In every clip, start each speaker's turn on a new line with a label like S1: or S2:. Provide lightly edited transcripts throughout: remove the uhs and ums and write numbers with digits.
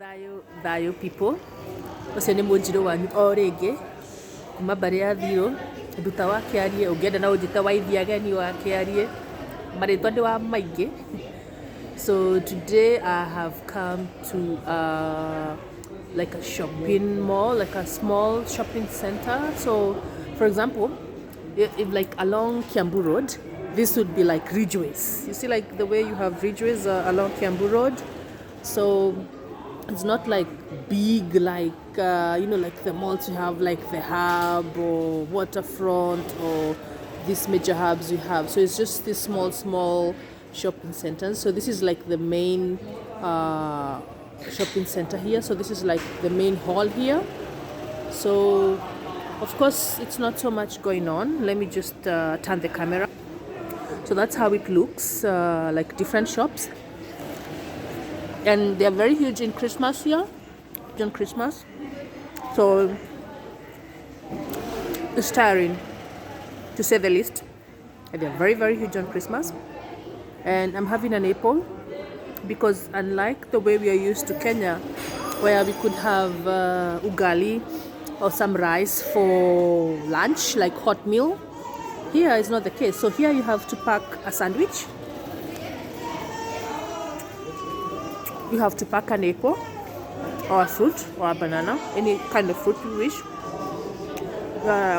S1: Thayo people ucio ni munjiro wanyu o ringi kuma mbari ya thiro nduta wa kiarie ungienda na unjita wa ithiageni wa kiarie maritwa ndi wa maingi. So today I have come to like a shopping mall, like a small shopping center. So for example, if like along Kiambu Road, this would be like ridgeways. You see like the way you have ridgeways along Kiambu Road. So it's not like big like like the malls you have, like the hub or waterfront or these major hubs you have. So it's just this small shopping centers. So this is like the main shopping center here. So this is like the main hall here. So of course it's not so much going on. Let me just turn the camera. So that's how it looks, like different shops. And they're very huge in Christmas here, during Christmas. So it's tiring, to say the least. And they're very huge on Christmas. And I'm having an apple because unlike the way we are used to Kenya, where we could have ugali or some rice for lunch, like hot meal, here is not the case. So here you have to pack a sandwich. You have to pack an apple or a fruit or a banana, any kind of fruit you wish.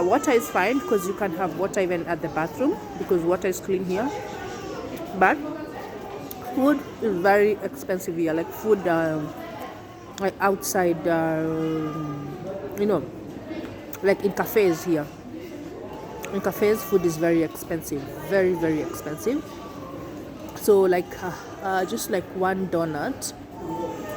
S1: Water is fine because you can have water even at the bathroom because water is clean here. But food is very expensive here, like food like outside, like in cafes here. In cafes, food is very expensive, very expensive. So like just like one donut,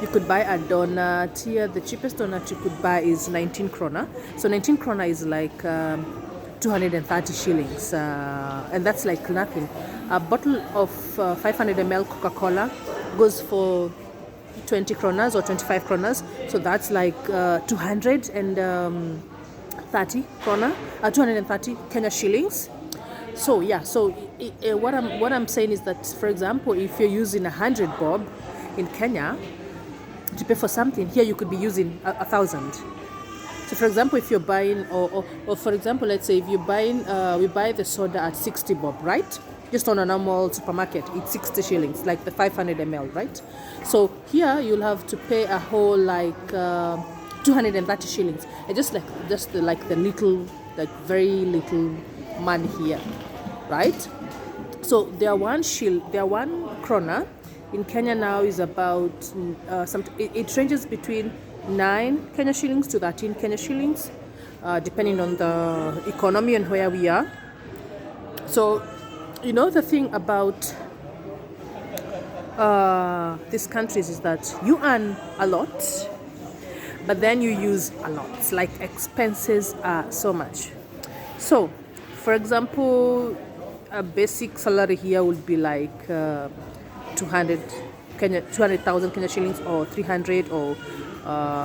S1: you could buy a donut here. The cheapest donut you could buy is 19 krona. So 19 krona is like 230 shillings, and that's like nothing. A bottle of 500 ml Coca-Cola goes for 20 kronas or 25 kronas. So that's like 230 krona, 230 Kenya shillings. So yeah, so what I'm saying is that, for example, if you're using 100 bob in Kenya to pay for something, here you could be using 1,000. So for example, if you're buying, or for example, let's say if you're buying, we buy the soda at 60 bob, right? Just on a normal supermarket, it's 60 shillings, like the 500 ml, right? So here you'll have to pay a whole like 230 shillings, and just like the little, like very little money here, right? So their one krona in Kenya now is about it ranges between 9 Kenya shillings to 13 Kenya shillings, depending on the economy and where we are. So the thing about these countries is that you earn a lot, but then you use a lot. Like expenses are so much. So for example, a basic salary here would be like 200,000 Kenya shillings, or 300 or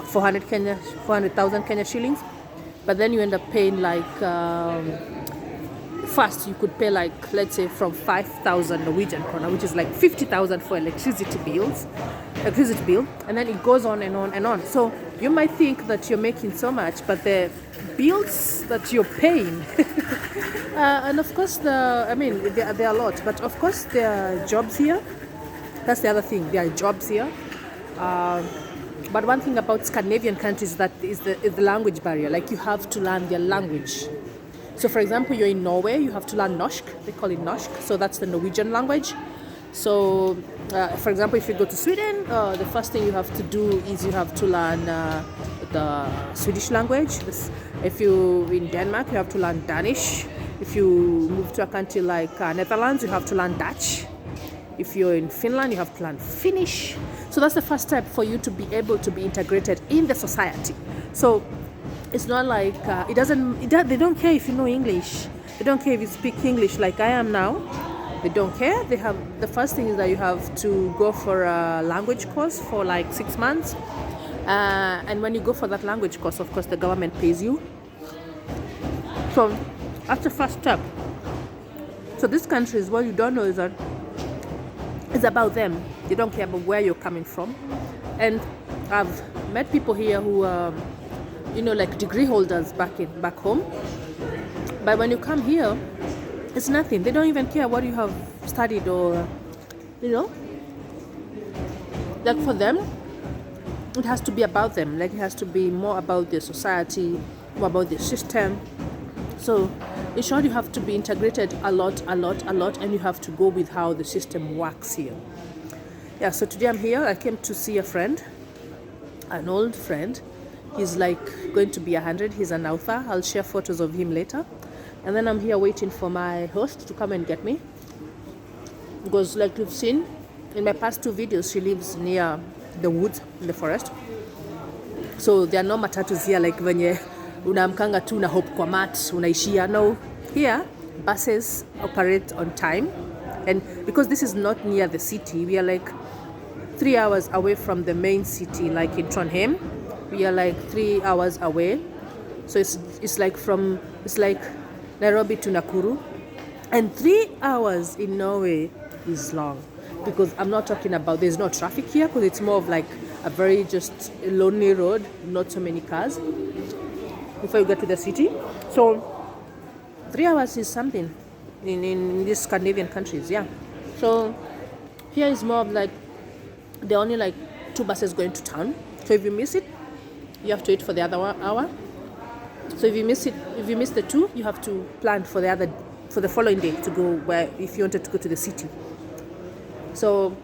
S1: 400,000 Kenya shillings. But then you end up paying like first you could pay like, let's say, from 5,000 Norwegian krona, which is like 50,000 for electricity bill, and then it goes on and on and on. So you might think that you're making so much, but the bills that you're paying and of course there are a lot, but of course there are jobs here. That's the other thing, there are jobs here. But one thing about Scandinavian countries is the language barrier. Like you have to learn their language. So for example, you're in Norway, you have to learn norsk. They call it norsk. So that's the Norwegian language. So for example, if you go to Sweden, the first thing you have to do is you have to learn the Swedish language. If you're in Denmark, you have to learn Danish. If you move to a country like Netherlands, you have to learn Dutch. If you're in Finland, you have to learn Finnish. So that's the first step for you to be able to be integrated in the society. So it's not like they don't care if you know English. They don't care if you speak English like I am now. They don't care. The first thing is that you have to go for a language course for like 6 months. And when you go for that language course, of course, the government pays you. So that's the first step. So these countries, what you don't know is that it's about them. They don't care about where you're coming from. And I've met people here who are, like degree holders back home. But when you come here, it's nothing. They don't even care what you have studied or, like for them, it has to be about them. Like it has to be more about their society, more about their system. So in short, you have to be integrated a lot, and you have to go with how the system works here. Yeah, so today I'm here. I came to see a friend, an old friend. He's like going to be 100. He's an author. I'll share photos of him later. And then I'm here waiting for my host to come and get me. Because like you've seen in my past 2 videos, she lives near the woods, in the forest. So there are no matatus here like venye unaamkanga tu na hope kwa mat unaishia. No, here buses operate on time. And because this is not near the city, we are like 3 hours away from the main city, like in Trondheim. We are like 3 hours away. So it's like Nairobi to Nakuru. And 3 hours in Norway is long. Because I'm not talking about, there's no traffic here, because it's more of like a very just lonely road, not so many cars before you get to the city. So 3 hours is something in these Scandinavian countries, yeah. So here is more of like, there are only like 2 buses going to town. So if you miss it, you have to wait for the other hour. So if you miss the 2, you have to plan for the following day to go where, if you wanted to go to the city. So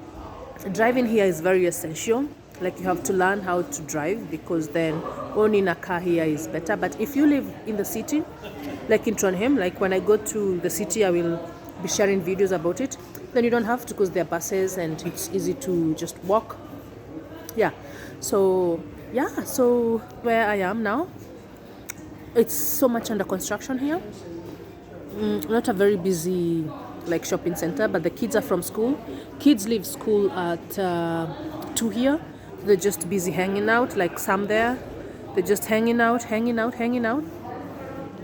S1: driving here is very essential. Like you have to learn how to drive, because then owning a car here is better. But if you live in the city, like in Trondheim, like when I go to the city, I will be sharing videos about it. Then you don't have to, because there are buses and it's easy to just walk. Yeah. So where I am now, it's so much under construction here. Not a very busy like shopping center, but the kids are from school. Kids leave school at 2 here. They're just busy hanging out, like some there. They're just hanging out.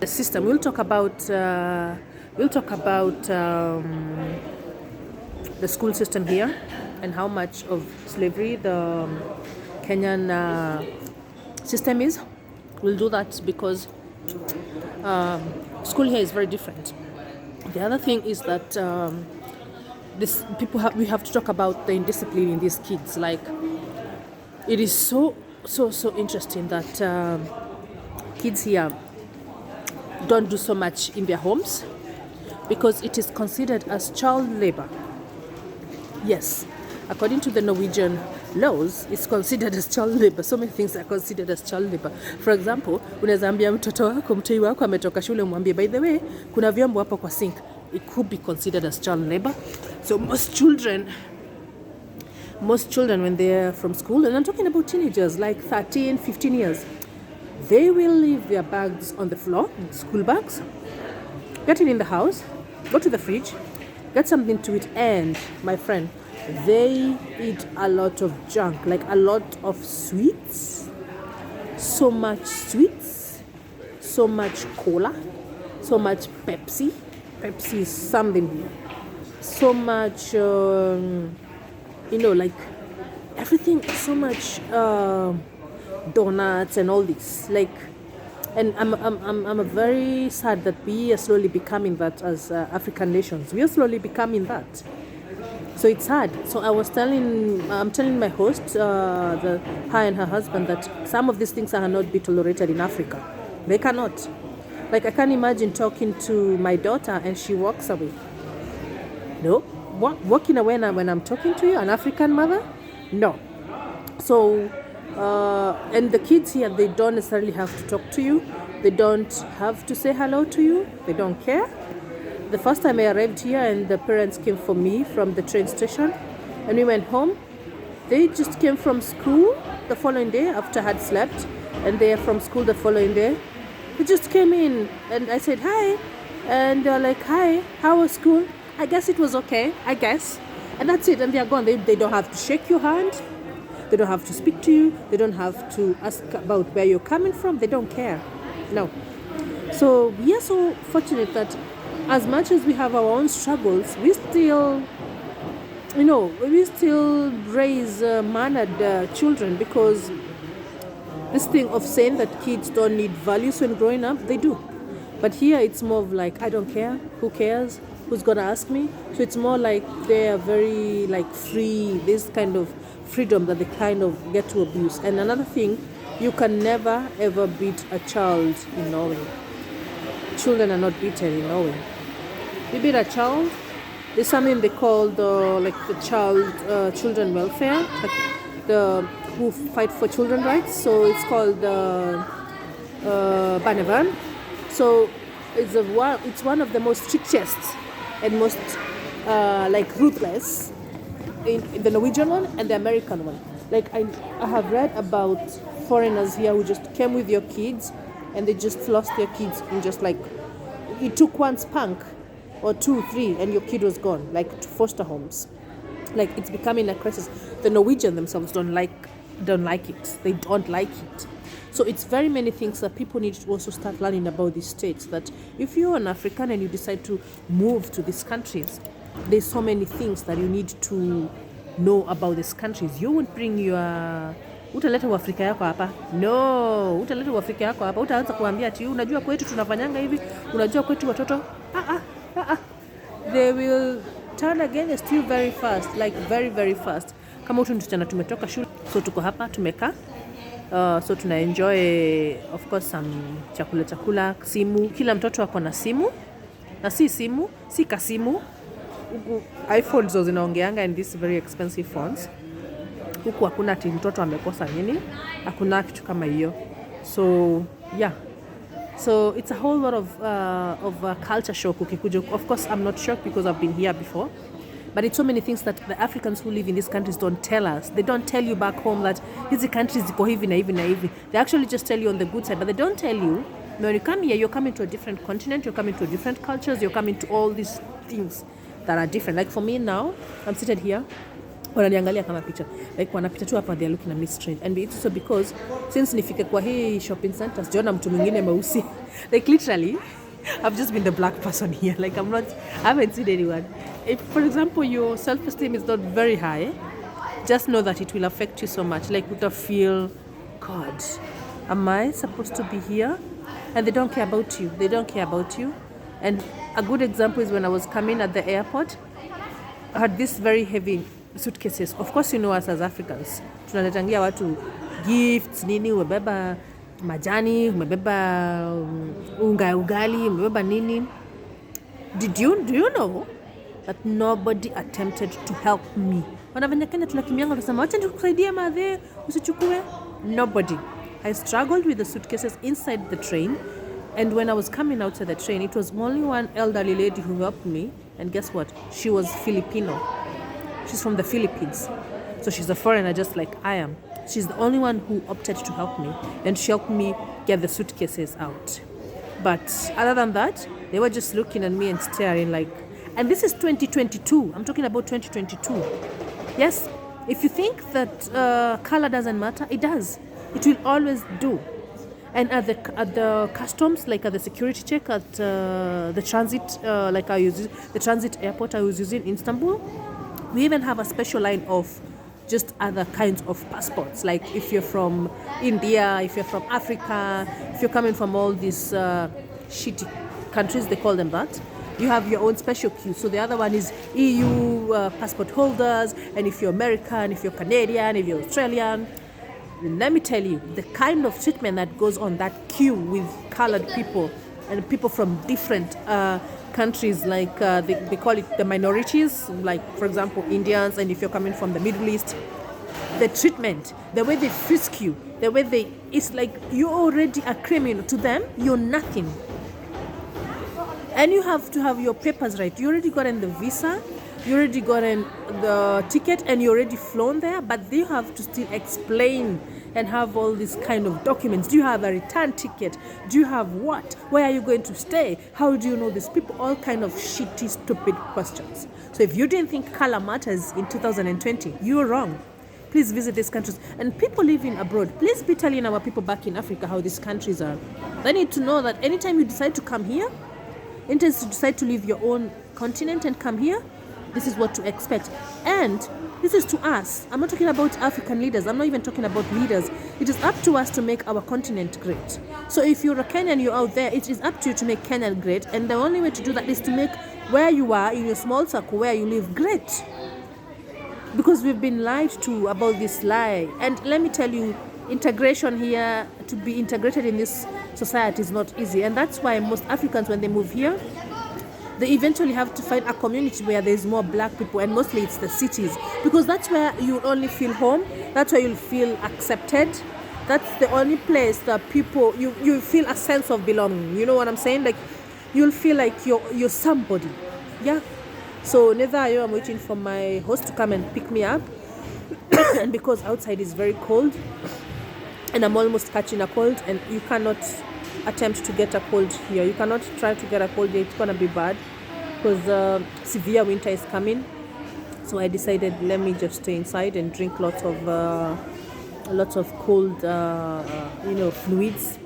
S1: The system. We'll talk about the school system here and how much of slavery the Kenyan system is. We'll do that because school here is very different. The other thing is that we have to talk about the indiscipline in these kids. Like, it is so interesting that kids here don't do so much in their homes, because it is considered as child labor. Yes, according to the Norwegian laws, it's considered as child labor. So many things are considered as child labor. For example, unaweza ambia mtoto wako, mtoi wako ametoka shule, umwambie, by the way, kuna vyombo hapo kwa sink. It could be considered as child labor. So most children when they're from school, and I'm talking about teenagers like 13, 15 years, they will leave their bags on the floor, school bags, get it in the house, go to the fridge, get something to eat, and my friend, they eat a lot of junk, like a lot of sweets, so much sweets, so much cola, so much Pepsi is something, so much, like everything, so much donuts and all this, like, and I'm very sad that we are slowly becoming that as African nations. We are slowly becoming that. So it's hard. So I'm telling my host, her and her husband, that some of these things cannot be tolerated in Africa. They cannot. Like, I can't imagine talking to my daughter and she walks away. No. Walking away when I'm talking to you, an African mother? No. So, and the kids here, they don't necessarily have to talk to you. They don't have to say hello to you. They don't care. The first time I arrived here and the parents came for me from the train station and we went home, they just came from school the following day after I had slept, and they are from school the following day. They just came in and I said hi, and they're like, hi, how was school? I guess it was okay, I guess. And that's it, and they're gone. They don't have to shake your hand. They don't have to speak to you. They don't have to ask about where you're coming from. They don't care. No. So we are so fortunate that as much as we have our own struggles, we still we still raise mannered children, because this thing of saying that kids don't need values when growing up, they do. But here it's more of like, I don't care, who cares, who's gonna ask me? So it's more like they are very like free, this kind of freedom that they kind of get to abuse. And another thing, you can never ever beat a child in Norway. Children are not beaten in Norway. You beat a child, there's something they call the children welfare, like the who fight for children rights. So it's called Barnevernet. So it's one of the most strictest and most ruthless in the Norwegian one and the American one. Like I have read about foreigners here who just came with your kids and they just lost their kids in just like, it took one spank or 2, 3 and your kid was gone, like to foster homes. Like it's becoming a crisis. The Norwegians themselves don't like it. They don't like it. So it's very many things that people need to also start learning about these states, that if you're an African and you decide to move to these countries, there's so many things that you need to know about these countries. You won't bring your utaleta Uafrika yako hapa. No, utaleta Uafrika yako hapa. Utaanza kuambia ati unajua kwetu tunafanyanga hivi, unajua kwetu watoto. They will turn against you very fast, like very very fast. Kama utu msichana tumetoka shule, so tuko hapa tumekaa. So tuna enjoy of course some chakula, simu. Kila mtoto ako na simu. Na si simu, si kasimu. iPhones zo zinaongeanga in these very expensive phones. Huku hakuna ati mtoto amekosa nini. Hakuna kitu kama hiyo. So yeah. So it's a whole lot of culture shock ukikuja. Of course I'm not shocked because I've been here before. But it's so many things that the Africans who live in these countries don't tell us. They don't tell you back home that these countries ziko hivi na hivi na hivi. They actually just tell you on the good side, but they don't tell you. When you come here, you're coming to a different continent, you're coming to different cultures, you're coming to all these things that are different. Like for me now, I'm seated here. Wananiangalia kama picha. Like wanapita tu hapa, they're looking at me strange. And it's also because since nifike kwa hii shopping center, sijaona mtu mwingine mweusi. Like literally, I've just been the black person here. Like I haven't seen anyone. If, for example, your self-esteem is not very high, just know that it will affect you so much. Like, you feel, God, am I supposed to be here? And they don't care about you. They don't care about you. And a good example is when I was coming at the airport, I had this very heavy suitcases. Of course, you know us as Africans. Tunaletangia watu gifts, nini, umebeba majani, umebeba unga ugali, umebeba nini. Do you know that nobody attempted to help me? Wanavanya Kenya tunakimianga tunasema wacha nikusaidie madhe usichukue. Nobody. I struggled with the suitcases inside the train, and when I was coming outside the train, it was only one elderly lady who helped me, and guess what? She was Filipino. She's from the Philippines. So she's a foreigner just like I am. She's the only one who opted to help me, and she helped me get the suitcases out. But other than that, they were just looking at me and staring like, and this is 2022. I'm talking about 2022. Yes, if you think that color doesn't matter, it does. It will always do. And at the customs, like at the security check at the transit, the transit airport I was using in Istanbul, we even have a special line of just other kinds of passports. Like if you're from India, if you're from Africa, if you're coming from all these shitty countries, they call them that, you have your own special queue. So the other one is EU passport holders, and if you're American, if you're Canadian, if you're Australian, let me tell you, the kind of treatment that goes on that queue with colored people and people from different countries, like they call it the minorities, like for example Indians, and if you're coming from the Middle East, the treatment, the way they frisk you, the way it's like you're already a criminal to them, you're nothing. And you have to have your papers right. You already gotten the visa, you already gotten the ticket, and you already flown there, but they have to still explain and have all these kind of documents. Do you have a return ticket? Do you have what? Where are you going to stay? How do you know these people? All kind of shitty, stupid questions. So if you didn't think color matters in 2020, you're wrong. Please visit these countries. And people living abroad, please be telling our people back in Africa how these countries are. They need to know that anytime you decide to come here, anytime you decide to leave your own continent and come here, This is what to expect. And this is to us. I'm not talking about African leaders. I'm not even talking about leaders. It is up to us to make our continent great. So if you're a Kenyan, you're out there, it is up to you to make Kenya great. And the only way to do that is to make where you are, in your small circle, where you live, great. Because we've been lied to about this lie. And let me tell you, integration here, to be integrated in this society is not easy. And that's why most Africans, when they move here, they eventually have to find a community where there's more black people, and mostly it's the cities, because that's where you'll only feel home, that's where you'll feel accepted, that's the only place that people, you feel a sense of belonging. You know what I'm saying? Like, you'll feel like you're somebody. Yeah. So neither are you. I'm waiting for my host to come and pick me up and because outside is very cold and I'm almost catching a cold, and you cannot attempt to get a cold here. You cannot try to get a cold here. It's gonna be bad because severe winter is coming. So I decided, let me just stay inside and drink lots of cold fluids.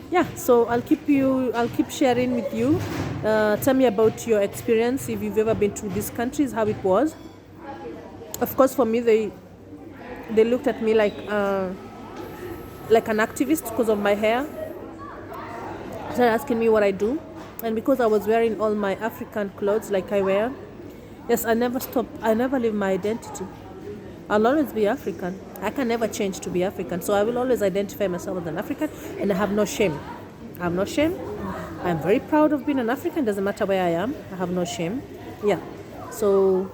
S1: Yeah, so I'll keep sharing with you. Tell me about your experience, if you've ever been to these countries, how it was. Of course, for me, they looked at me like an activist because of my hair. Started asking me what I do, and because I was wearing all my African clothes like I wear, yes, I never leave my identity. I'll always be African. I can never change to be African, so I will always identify myself as an African, and I have no shame. I'm very proud of being an African. Doesn't matter where I am, I have no shame. So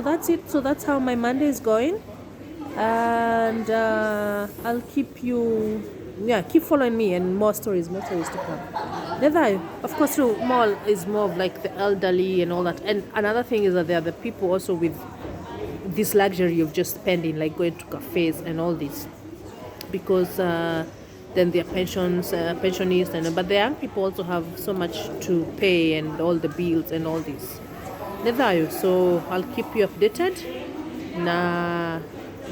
S1: that's it. So that's how my Monday is going, and I'll keep following me, and more stories to come. Of course, mall is more of like the elderly and all that. And another thing is that there are the people also with this luxury of just spending, like going to cafes and all this, because then their pensionists, but the young people also have so much to pay and all the bills and all this. So I'll keep you updated.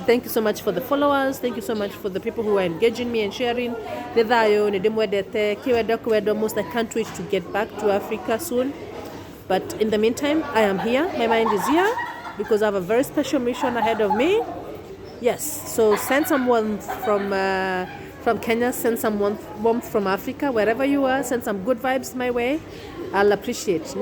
S1: Thank you so much for the followers. Thank you so much for the people who are engaging me and sharing. Most I can't wait to get back to Africa soon. But in the meantime, I am here. My mind is here because I have a very special mission ahead of me. Yes, so send someone from Kenya, send some warmth from Africa, wherever you are, send some good vibes my way. I'll appreciate.